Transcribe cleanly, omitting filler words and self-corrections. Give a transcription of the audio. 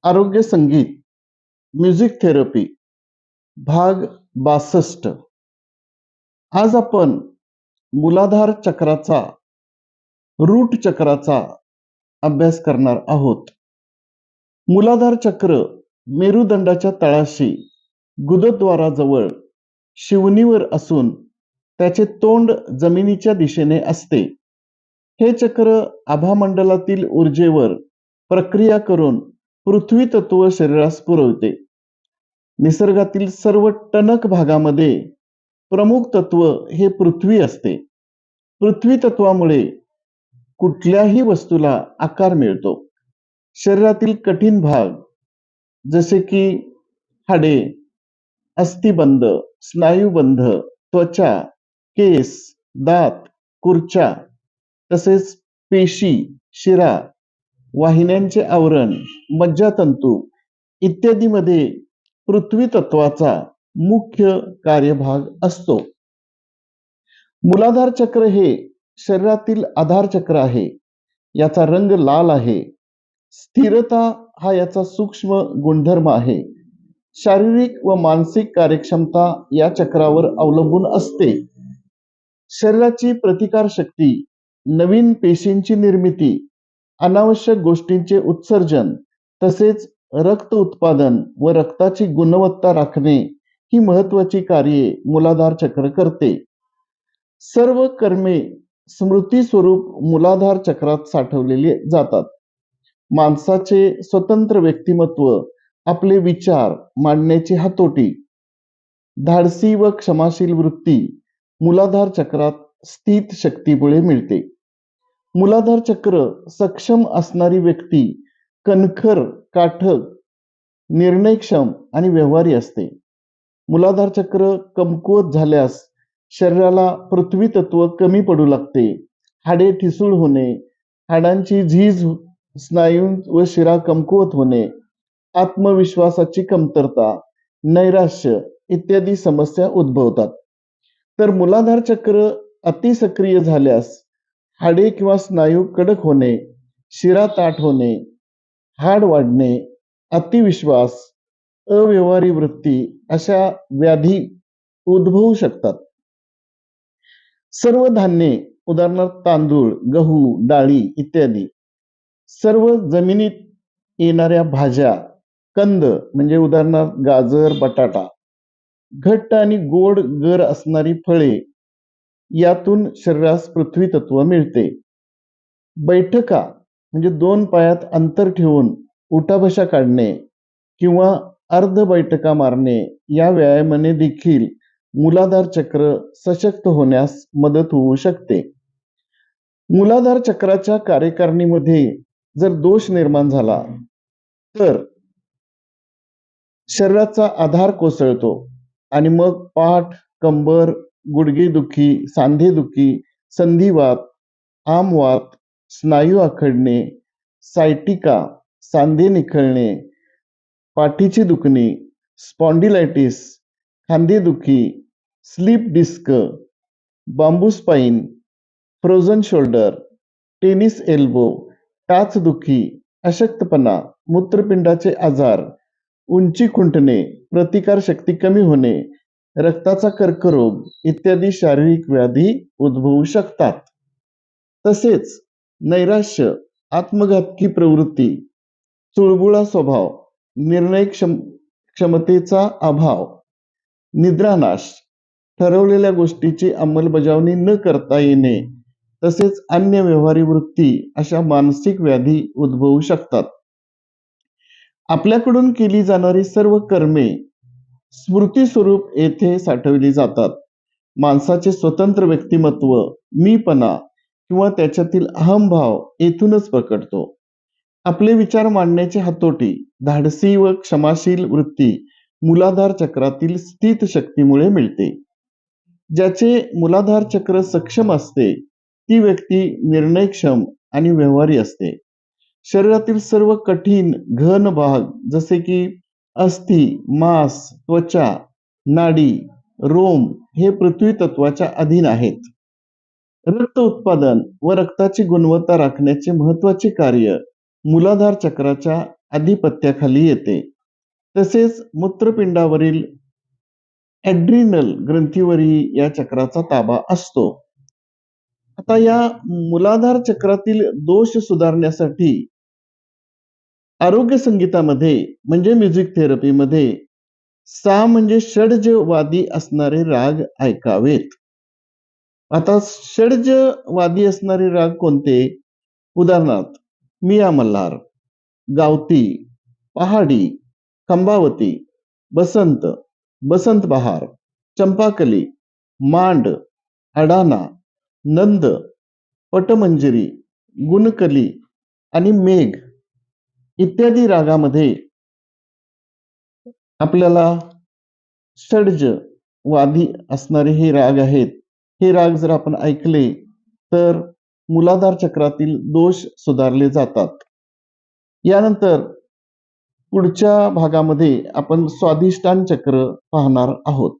आरोग्य संगीत, music therapy, भाग 62. आज आपण मूलाधार चक्राचा, रूट चक्राचा अभ्यास करणार आहोत. मूलाधार चक्र मेरुदंडाच्या तळाशी गुदद्वाराजवळ शिवणीवर असून त्याचे तोंड जमिनीच्या दिशेने असते. हे चक्र आभामंडलातील ऊर्जेवर प्रक्रिया करून पृथ्वी तत्व शरीरास पुरवते. निसर्गातील सर्व टणक भागामध्ये प्रमुख तत्व हे पृथ्वी असते. पृथ्वी तत्वामुळे कुठल्याही वस्तूला आकार मिळतो. शरीरातील कठीण भाग जसे की हाडे, अस्थिबंध, स्नायुबंध, त्वचा, केस, दात, खुर्च्या, तसेच पेशी, शिरा, वाहिन्यांचे आवरण, मज्जातंतू इत्यादी मध्ये पृथ्वी तत्वाचा मुख्य कार्यभाग असतो. मूलाधार चक्र हे शरीरातील आधार चक्र आहे. याचा रंग लाल आहे. स्थिरता हा याचा सूक्ष्म गुणधर्म आहे. शारीरिक व मानसिक कार्यक्षमता या चक्रावर अवलंबून असते. शरीराची प्रतिकार शक्ती, नवीन पेशींची निर्मिती, अनावश्यक गोष्टींचे उत्सर्जन, तसेच रक्त उत्पादन व रक्ताची गुणवत्ता राखणे ही महत्वाची कार्ये मूलाधार चक्र करते. सर्व कर्मे स्मृती स्वरूप मूलाधार चक्रात साठवलेली जातात. माणसाचे स्वतंत्र व्यक्तिमत्व, आपले विचार मांडण्याची हातोटी, धाडसी व क्षमाशील वृत्ती मूलाधार चक्रात स्थित शक्तीमुळे मिळते. मूलाधार चक्र सक्षम असणारी व्यक्ती कणखर, काटक, निर्णयक्षम आणि व्यवहारी असते. मूलाधार चक्र कमकुवत झाल्यास शरीराला पृथ्वी तत्व कमी पडू लागते. हाडे ठिसूळ होणे, हाडांची झीज, स्नायू व शिरा कमकुवत होणे, आत्मविश्वासाची कमतरता, नैराश्य इत्यादी समस्या उद्भवतात. तर मूलाधार चक्र अतिसक्रिय झाल्यास हाडे किंवा स्नायू कडक होणे, शिरा ताठ होणे, हाड वाढणे, अतिविश्वास, अव्यवहारी वृत्ती अशा व्याधी उद्भवू शकतात. सर्व धान्ये उदाहरणार्थ तांदूळ, गहू, डाळी इत्यादी, सर्व जमिनीत येणाऱ्या भाज्या, कंद म्हणजे उदाहरणार्थ गाजर, बटाटा, घट्ट आणि गोड गर असणारी फळे यातून शरीरास पृथ्वी तत्व मिळते. बैठका म्हणजे 2 पायात अंतर ठेवून उठाबशा काढणे किंवा अर्ध बैठका मारणे या व्यायामाने देखील मूलाधार चक्र सशक्त होण्यास मदत होऊ शकते. मूलाधार चक्राच्या कार्यकारिणीमध्ये जर दोष निर्माण झाला तर शरीराचा आधार कोसळतो आणि मग पाठ, कंबर, गुडघेदुखी, सांधेदुखी, संधिवात, आमवात, स्नायू आखडणे, सायटिका, सांधे निखळणे, पाठीची दुखणी, स्पॉन्डिलायटिस, खांदेदुखी, slip disc, bamboo spine, frozen shoulder, tennis elbow, टाचदुखी, अशक्तपणा, मूत्रपिंडाचे आजार, उंची खुंटणे, प्रतिकार शक्ती कमी होणे, रक्ताचा कर्करोग इत्यादी शारीरिक व्याधी उद्भवू शकतात. तसेच नैराश्य, आत्मघातकी प्रवृत्ती, चुळबुळा स्वभाव, निर्णय क्षमतेचा अभाव, निद्रानाश, ठरवलेल्या गोष्टीची अंमलबजावणी न करता येणे, तसेच अन्य व्यवहारी वृत्ती अशा मानसिक व्याधी उद्भवू शकतात. आपल्याकडून केली जाणारी सर्व कर्मे स्मृती स्वरूप येथे साठवली जातात. माणसाचे स्वतंत्र व्यक्तिमत्व, मीपणा किंवा त्याच्यातील अहंभाव येथूनच प्रकटतो. आपले विचार मांडण्याची हातोटी, धाडसी व क्षमाशील वृत्ती मूलाधार चक्रातील स्थित शक्तीमुळे मिळते. ज्याचे मूलाधार चक्र सक्षम असते ती व्यक्ती निर्णयक्षम आणि व्यवहारी असते. शरीरातील सर्व कठीण घन भाग जसे की अस्थि, मांस, त्वचा, नाडी, रोम हे पृथ्वी तत्वाच्या अधीन आहेत. रक्त उत्पादन व रक्ताची गुणवत्ता राखण्याचे महत्वाचे कार्य मूलाधार चक्राच्या अधिपत्याखाली येते. तसेच मूत्रपिंडावरील ॲड्रिनल ग्रंथीवरही या चक्राचा ताबा असतो. आता या मूलाधार चक्रातील दोष सुधारण्यासाठी आरोग्य संगीतामध्ये म्हणजे म्युझिक थेरपीमध्ये 6 म्हणजे षड्जवादी असणारे राग ऐकावेत. आता षड्जवादी असणारे राग कोणते? उदाहरणार्थ मिया मल्हार, गावती, पहाडी, खंबावती, बसंत, बसंत बहार, चंपाकली, मांड, अडाणा, नंद, पटमंजरी, गुणकली आणि मेघ इत्यादी रागामध्ये आपल्याला षड्ज वादी असणारे हे राग आहेत. हे राग जर आपण ऐकले तर मूलाधार चक्रातील दोष सुधारले जातात. यानंतर पुढच्या भागामध्ये आपण स्वाधिष्ठान चक्र पाहणार आहोत.